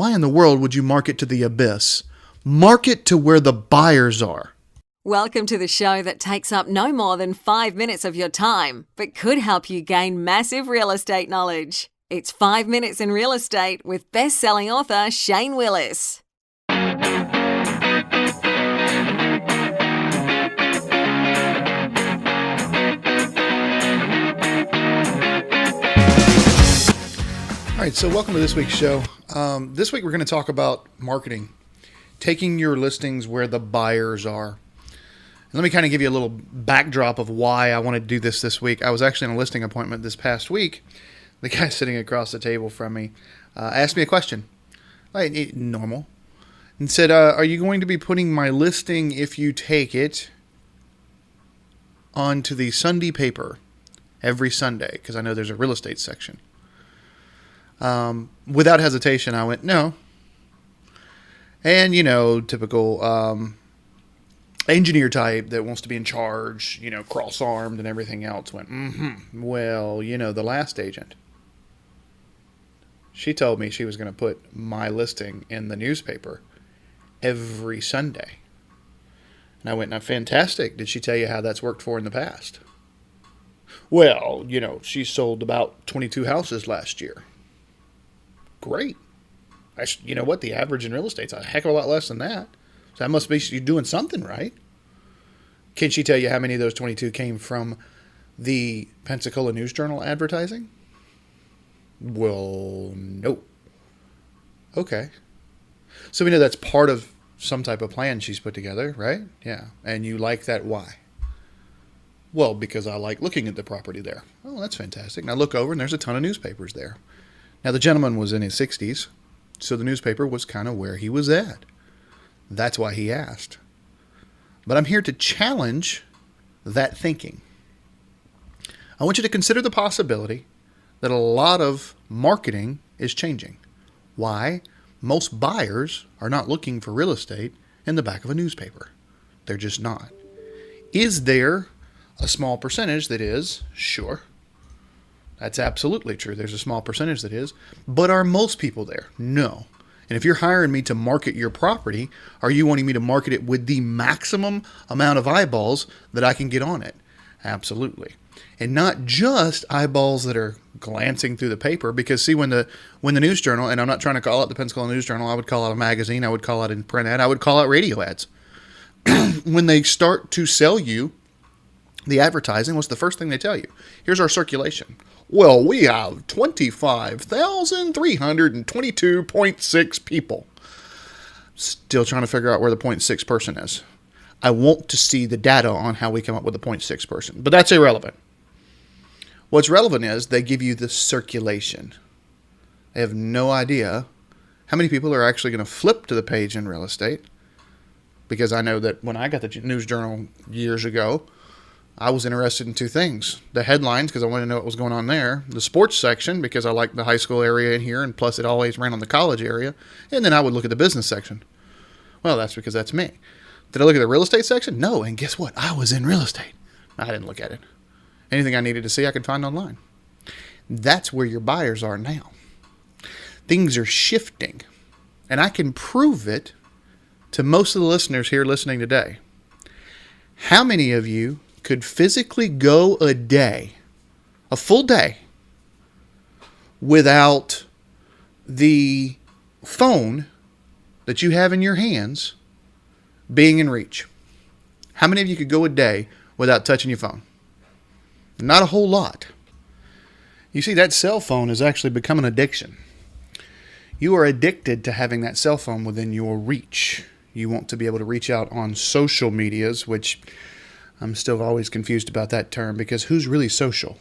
Why in the world would you market to the abyss? Market to where the buyers are. Welcome to the show that takes up no more than 5 minutes of your time, but could help you gain massive real estate knowledge. It's 5 Minutes in Real Estate with best-selling author Shane Willis. All right, so welcome to this week's show. This week we're going to talk about marketing, taking your listings where the buyers are. And let me kind of give you a little backdrop of why I wanted to do this week. I was actually in a listing appointment this past week. The guy sitting across the table from me asked me a question, like normal, and said, are you going to be putting my listing, if you take it, onto the Sunday paper every Sunday? Because I know there's a real estate section. Without hesitation, I went, no. And, typical engineer type that wants to be in charge, cross-armed and everything else went, Well, the last agent, she told me she was going to put my listing in the newspaper every Sunday. And I went, now, fantastic. Did she tell you how that's worked for in the past? Well, she sold about 22 houses last year. Great. You know what? The average in real estate's a heck of a lot less than that. So that must be you doing something right. Can she tell you how many of those 22 came from the Pensacola News Journal advertising? Well, no. Okay. So we know that's part of some type of plan she's put together, right? Yeah. And you like that. Why? Well, because I like looking at the property there. Oh, that's fantastic. Now look over and there's a ton of newspapers there. Now, the gentleman was in his 60s, so the newspaper was kind of where he was at. That's why he asked. But I'm here to challenge that thinking. I want you to consider the possibility that a lot of marketing is changing. Why? Most buyers are not looking for real estate in the back of a newspaper. They're just not. Is there a small percentage that is? Sure. That's absolutely true. There's a small percentage that is. But are most people there? No. And if you're hiring me to market your property, are you wanting me to market it with the maximum amount of eyeballs that I can get on it? Absolutely. And not just eyeballs that are glancing through the paper, because see, when the News Journal, and I'm not trying to call it the Pensacola News Journal, I would call it a magazine, I would call it a print ad, I would call it radio ads. When they start to sell you the advertising, what's the first thing they tell you? Here's our circulation. Well, we have 25,322.6 people. Still trying to figure out where the 0.6 person is. I want to see the data on how we come up with the 0.6 person, but that's irrelevant. What's relevant is they give you the circulation. They have no idea how many people are actually going to flip to the page in real estate, because I know that when I got the News Journal years ago, I was interested in two things. The headlines, because I wanted to know what was going on there. The sports section, because I liked the high school area in here, and plus it always ran on the college area. And then I would look at the business section. Well, that's because that's me. Did I look at the real estate section? No, and guess what? I was in real estate. I didn't look at it. Anything I needed to see, I could find online. That's where your buyers are now. Things are shifting. And I can prove it to most of the listeners here listening today. How many of you could physically go a day, a full day, without the phone that you have in your hands being in reach? How many of you could go a day without touching your phone? Not a whole lot. You see, that cell phone has actually become an addiction. You are addicted to having that cell phone within your reach. You want to be able to reach out on social medias, which I'm still always confused about that term, because who's really social?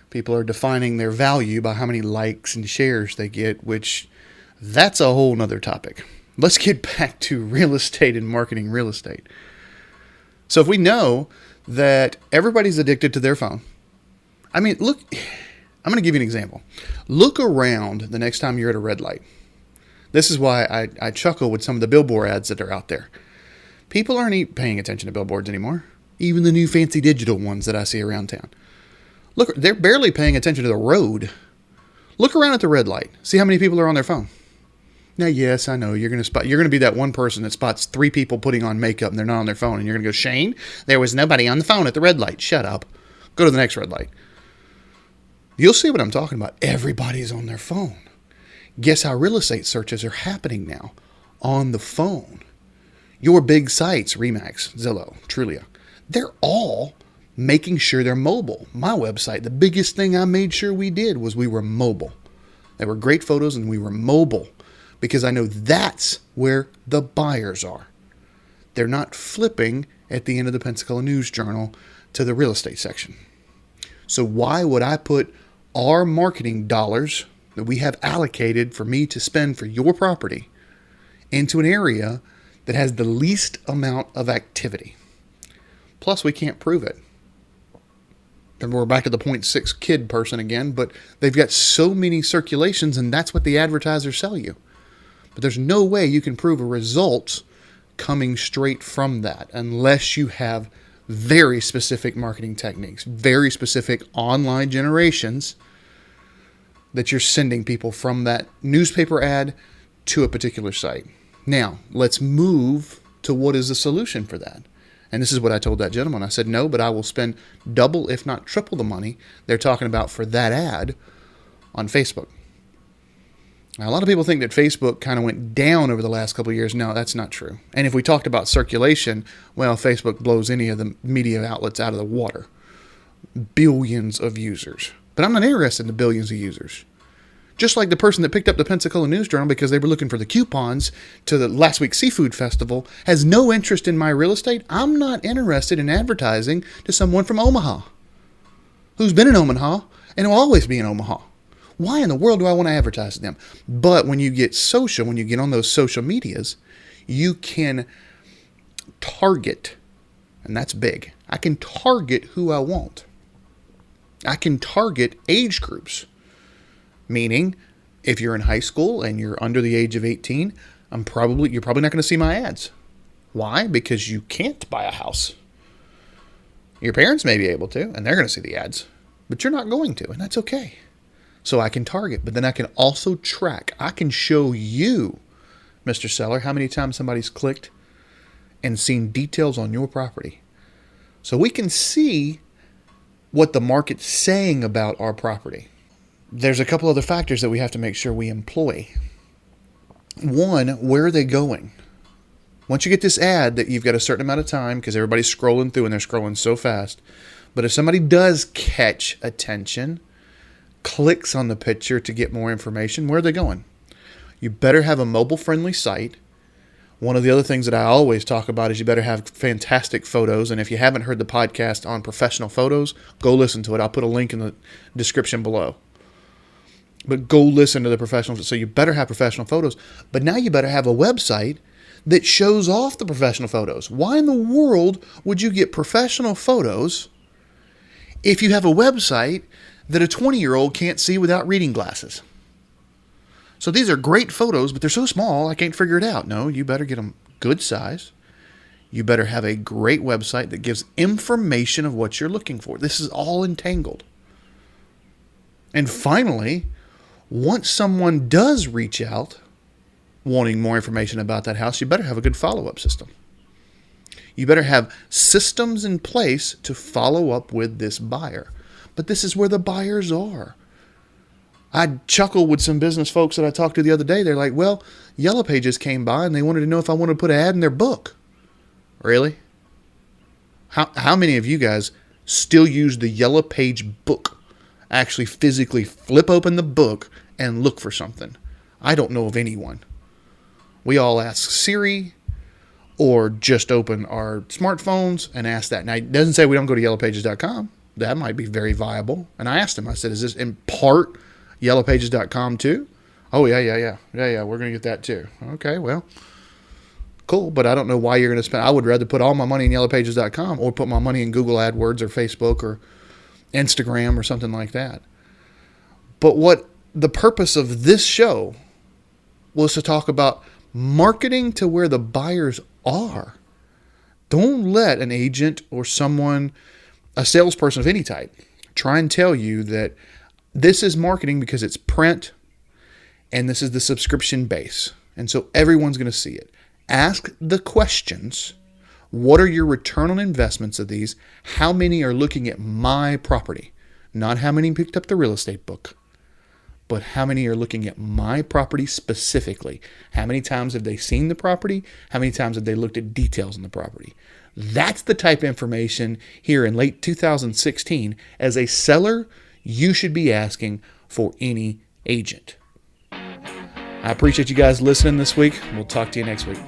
People are defining their value by how many likes and shares they get, which that's a whole nother topic. Let's get back to real estate and marketing real estate. So if we know that everybody's addicted to their phone, I mean, look, I'm going to give you an example. Look around the next time you're at a red light. This is why I chuckle with some of the billboard ads that are out there. People aren't paying attention to billboards anymore. Even the new fancy digital ones that I see around town. Look, they're barely paying attention to the road. Look around at the red light. See how many people are on their phone. Now, yes, I know you're going to be that one person that spots 3 people putting on makeup and they're not on their phone, and you're going to go, Shane, there was nobody on the phone at the red light. Shut up. Go to the next red light. You'll see what I'm talking about. Everybody's on their phone. Guess how real estate searches are happening now? On the phone. Your big sites, Remax, Zillow, Trulia, they're all making sure they're mobile. My website, the biggest thing I made sure we did was we were mobile. They were great photos and we were mobile, because I know that's where the buyers are. They're not flipping at the end of the Pensacola News Journal to the real estate section. So why would I put our marketing dollars that we have allocated for me to spend for your property into an area that has the least amount of activity? Plus, we can't prove it. And we're back to the 0.6 kid person again, but they've got so many circulations, and that's what the advertisers sell you. But there's no way you can prove a result coming straight from that unless you have very specific marketing techniques, very specific online generations that you're sending people from that newspaper ad to a particular site. Now, let's move to what is the solution for that. And this is what I told that gentleman. I said, no, but I will spend double, if not triple the money they're talking about for that ad on Facebook. Now, a lot of people think that Facebook kind of went down over the last couple of years. No, that's not true. And if we talked about circulation, well, Facebook blows any of the media outlets out of the water. Billions of users. But I'm not interested in the billions of users. Just like the person that picked up the Pensacola News Journal because they were looking for the coupons to the last week's seafood festival has no interest in my real estate, I'm not interested in advertising to someone from Omaha who's been in Omaha and will always be in Omaha. Why in the world do I want to advertise to them? But when you get social, when you get on those social medias, you can target, and that's big. I can target who I want. I can target age groups. Meaning, if you're in high school and you're under the age of 18, you're probably not going to see my ads. Why? Because you can't buy a house. Your parents may be able to, and they're going to see the ads, but you're not going to, and that's okay. So I can target, but then I can also track. I can show you, Mr. Seller, how many times somebody's clicked and seen details on your property. So we can see what the market's saying about our property. There's a couple other factors that we have to make sure we employ. One, where are they going? Once you get this ad that you've got a certain amount of time, because everybody's scrolling through and they're scrolling so fast. But if somebody does catch attention, clicks on the picture to get more information, where are they going? You better have a mobile-friendly site. One of the other things that I always talk about is you better have fantastic photos. And if you haven't heard the podcast on professional photos, go listen to it. I'll put a link in the description below. But go listen to the professional. So you better have professional photos. But now you better have a website that shows off the professional photos. Why in the world would you get professional photos if you have a website that a 20-year-old can't see without reading glasses? So these are great photos, but they're so small, I can't figure it out. No, you better get them good size. You better have a great website that gives information of what you're looking for. This is all entangled. And finally, once someone does reach out wanting more information about that house, you better have a good follow-up system. You better have systems in place to follow up with this buyer. But this is where the buyers are. I chuckle with some business folks that I talked to the other day. They're like, well, Yellow Pages came by and they wanted to know if I wanted to put an ad in their book. Really? How many of you guys still use the Yellow Page book? Actually physically flip open the book and look for something? I don't know of anyone. We all ask Siri or just open our smartphones and ask that. Now, it doesn't say we don't go to yellowpages.com. That might be very viable. And I asked him, I said, is this in part yellowpages.com too? Oh, yeah. We're going to get that too. Okay, well, cool. But I don't know why you're going to spend. I would rather put all my money in yellowpages.com or put my money in Google AdWords or Facebook or Instagram or something like that. But what the purpose of this show was to talk about marketing to where the buyers are. Don't let an agent or someone, a salesperson of any type, try and tell you that this is marketing because it's print and this is the subscription base. And so everyone's going to see it. Ask the questions. What are your return on investments of these? How many are looking at my property? Not how many picked up the real estate book, but how many are looking at my property specifically? How many times have they seen the property? How many times have they looked at details on the property? That's the type of information here in late 2016 as a seller you should be asking for any agent. I appreciate you guys listening this week. We'll talk to you next week.